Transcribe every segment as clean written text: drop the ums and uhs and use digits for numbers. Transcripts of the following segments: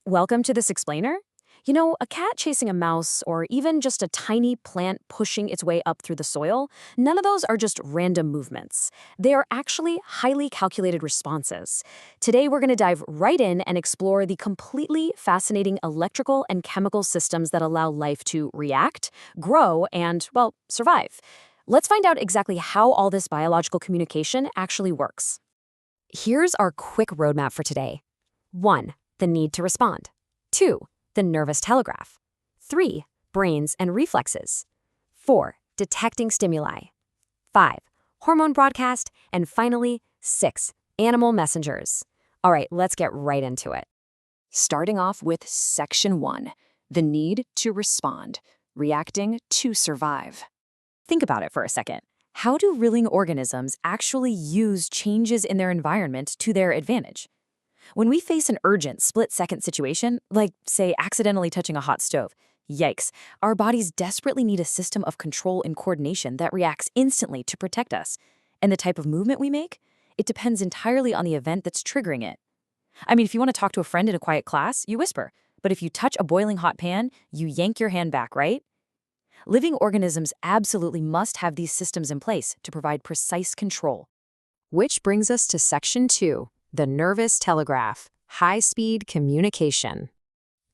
Welcome to this explainer. You know, a cat chasing a mouse or even just a tiny plant pushing its way up through the soil, none of those are just random movements. They are actually highly calculated responses. Today, we're going to dive right in and explore the completely fascinating electrical and chemical systems that allow life to react, grow, and, well, survive. Let's find out exactly how all this biological communication actually works. Here's our quick roadmap for today. 1. The need to respond. 2. The nervous telegraph. 3. Brains and reflexes. 4. Detecting stimuli. 5. Hormone broadcast. And finally, 6. Animal messengers. All right, let's get right into it. Starting off with Section 1, the need to respond, reacting to survive. Think about it for a second. How do living organisms actually use changes in their environment to their advantage? When we face an urgent, split-second situation, like, say, accidentally touching a hot stove, yikes, our bodies desperately need a system of control and coordination that reacts instantly to protect us. And the type of movement we make? It depends entirely on the event that's triggering it. I mean, if you want to talk to a friend in a quiet class, you whisper. But if you touch a boiling hot pan, you yank your hand back, right? Living organisms absolutely must have these systems in place to provide precise control. Which brings us to Section 2, the nervous telegraph, high-speed communication.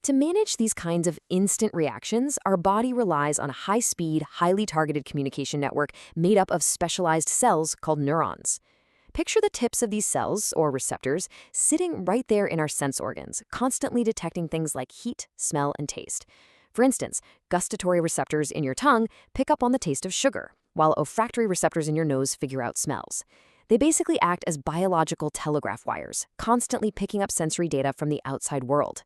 To manage these kinds of instant reactions, our body relies on a high-speed, highly targeted communication network made up of specialized cells called neurons. Picture the tips of these cells, or receptors, sitting right there in our sense organs, constantly detecting things like heat, smell, and taste. For instance, gustatory receptors in your tongue pick up on the taste of sugar, while olfactory receptors in your nose figure out smells. They basically act as biological telegraph wires, constantly picking up sensory data from the outside world.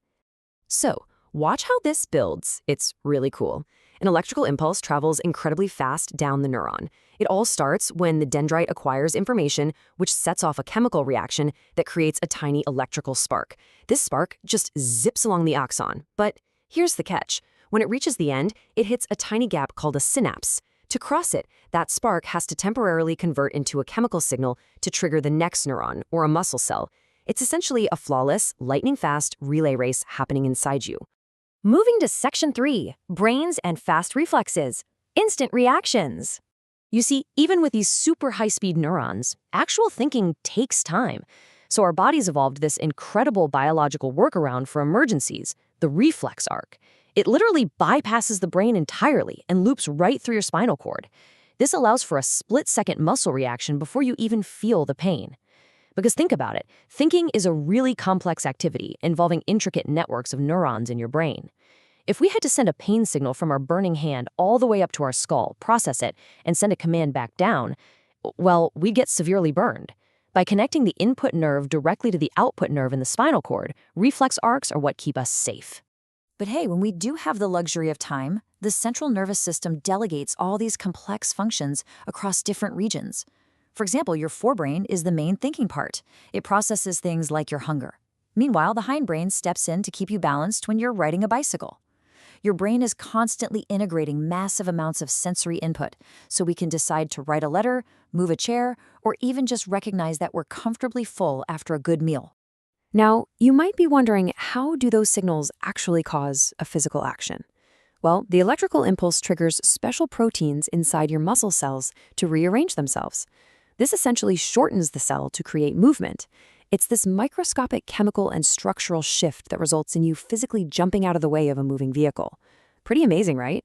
So, watch how this builds. It's really cool. An electrical impulse travels incredibly fast down the neuron. It all starts when the dendrite acquires information, which sets off a chemical reaction that creates a tiny electrical spark. This spark just zips along the axon. But here's the catch. When it reaches the end, it hits a tiny gap called a synapse. To cross it, that spark has to temporarily convert into a chemical signal to trigger the next neuron, or a muscle cell. It's essentially a flawless, lightning-fast relay race happening inside you. Moving to Section 3, brains and fast reflexes, instant reactions. You see, even with these super high-speed neurons, actual thinking takes time. So our bodies evolved this incredible biological workaround for emergencies, the reflex arc. It literally bypasses the brain entirely and loops right through your spinal cord. This allows for a split-second muscle reaction before you even feel the pain. Because think about it, thinking is a really complex activity involving intricate networks of neurons in your brain. If we had to send a pain signal from our burning hand all the way up to our skull, process it, and send a command back down, well, we'd get severely burned. By connecting the input nerve directly to the output nerve in the spinal cord, reflex arcs are what keep us safe. But hey, when we do have the luxury of time, the central nervous system delegates all these complex functions across different regions. For example, your forebrain is the main thinking part. It processes things like your hunger. Meanwhile, the hindbrain steps in to keep you balanced when you're riding a bicycle. Your brain is constantly integrating massive amounts of sensory input, so we can decide to write a letter, move a chair, or even just recognize that we're comfortably full after a good meal. Now, you might be wondering, how do those signals actually cause a physical action? Well, the electrical impulse triggers special proteins inside your muscle cells to rearrange themselves. This essentially shortens the cell to create movement. It's this microscopic chemical and structural shift that results in you physically jumping out of the way of a moving vehicle. Pretty amazing, right?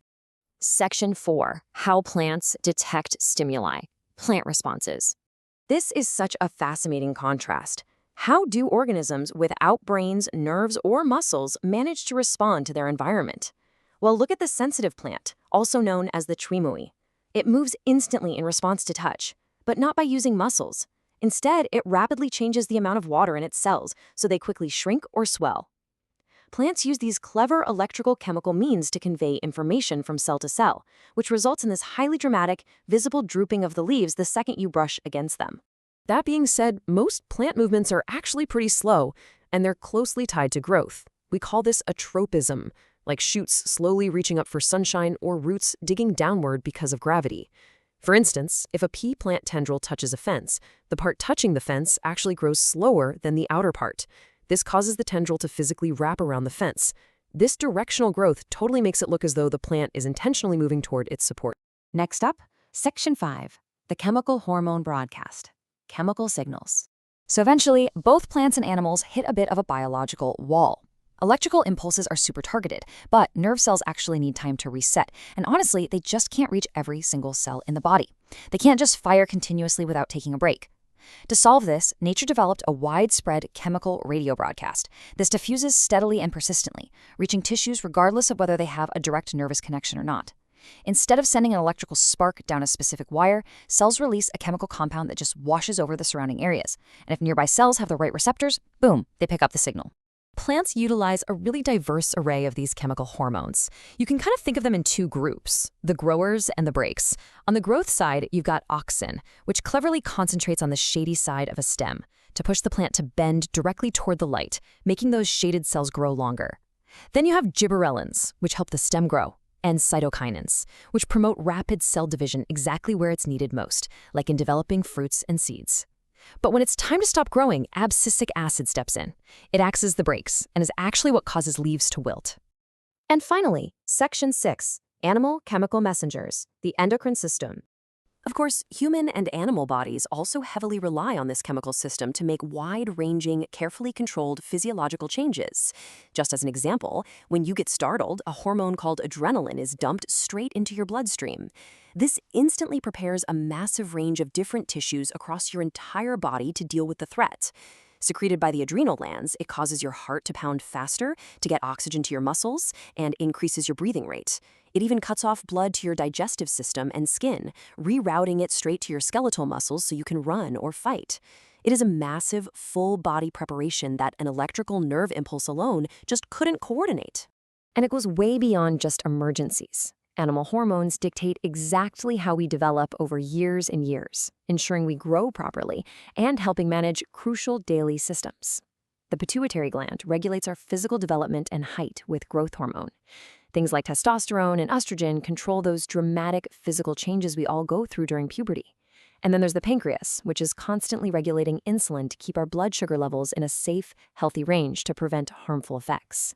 Section 4, how plants detect stimuli, plant responses. This is such a fascinating contrast. How do organisms without brains, nerves, or muscles manage to respond to their environment? Well, look at the sensitive plant, also known as the tree mui. It moves instantly in response to touch, but not by using muscles. Instead, it rapidly changes the amount of water in its cells so they quickly shrink or swell. Plants use these clever electrical chemical means to convey information from cell to cell, which results in this highly dramatic, visible drooping of the leaves the second you brush against them. That being said, most plant movements are actually pretty slow, and they're closely tied to growth. We call this a tropism, like shoots slowly reaching up for sunshine or roots digging downward because of gravity. For instance, if a pea plant tendril touches a fence, the part touching the fence actually grows slower than the outer part. This causes the tendril to physically wrap around the fence. This directional growth totally makes it look as though the plant is intentionally moving toward its support. Next up, Section 5, the chemical hormone broadcast, chemical signals. So eventually, both plants and animals hit a bit of a biological wall. Electrical impulses are super targeted, but nerve cells actually need time to reset, and honestly, they just can't reach every single cell in the body. They can't just fire continuously without taking a break. To solve this, nature developed a widespread chemical radio broadcast. This diffuses steadily and persistently, reaching tissues regardless of whether they have a direct nervous connection or not. Instead of sending an electrical spark down a specific wire, cells release a chemical compound that just washes over the surrounding areas. And if nearby cells have the right receptors, boom, they pick up the signal. Plants utilize a really diverse array of these chemical hormones. You can kind of think of them in two groups, the growers and the breaks. On the growth side, you've got auxin, which cleverly concentrates on the shady side of a stem to push the plant to bend directly toward the light, making those shaded cells grow longer. Then you have gibberellins, which help the stem grow, and cytokinins, which promote rapid cell division exactly where it's needed most, like in developing fruits and seeds. But when it's time to stop growing, abscisic acid steps in. It acts as the brakes and is actually what causes leaves to wilt. And finally, Section 6, animal chemical messengers, the endocrine system. Of course, human and animal bodies also heavily rely on this chemical system to make wide-ranging, carefully controlled physiological changes. Just as an example, when you get startled, a hormone called adrenaline is dumped straight into your bloodstream. This instantly prepares a massive range of different tissues across your entire body to deal with the threat. Secreted by the adrenal glands, it causes your heart to pound faster to get oxygen to your muscles and increases your breathing rate. It even cuts off blood to your digestive system and skin, rerouting it straight to your skeletal muscles so you can run or fight. It is a massive, full-body preparation that an electrical nerve impulse alone just couldn't coordinate. And it goes way beyond just emergencies. Animal hormones dictate exactly how we develop over years and years, ensuring we grow properly and helping manage crucial daily systems. The pituitary gland regulates our physical development and height with growth hormone. Things like testosterone and estrogen control those dramatic physical changes we all go through during puberty. And then there's the pancreas, which is constantly regulating insulin to keep our blood sugar levels in a safe, healthy range to prevent harmful effects.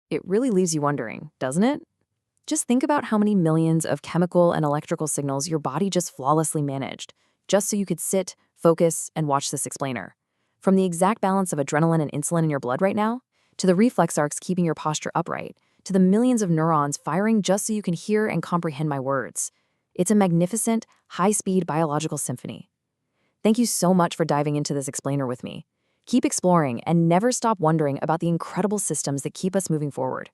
It really leaves you wondering, doesn't it? Just think about how many millions of chemical and electrical signals your body just flawlessly managed, just so you could sit, focus, and watch this explainer. From the exact balance of adrenaline and insulin in your blood right now, to the reflex arcs keeping your posture upright, to the millions of neurons firing just so you can hear and comprehend my words. It's a magnificent, high-speed biological symphony. Thank you so much for diving into this explainer with me. Keep exploring and never stop wondering about the incredible systems that keep us moving forward.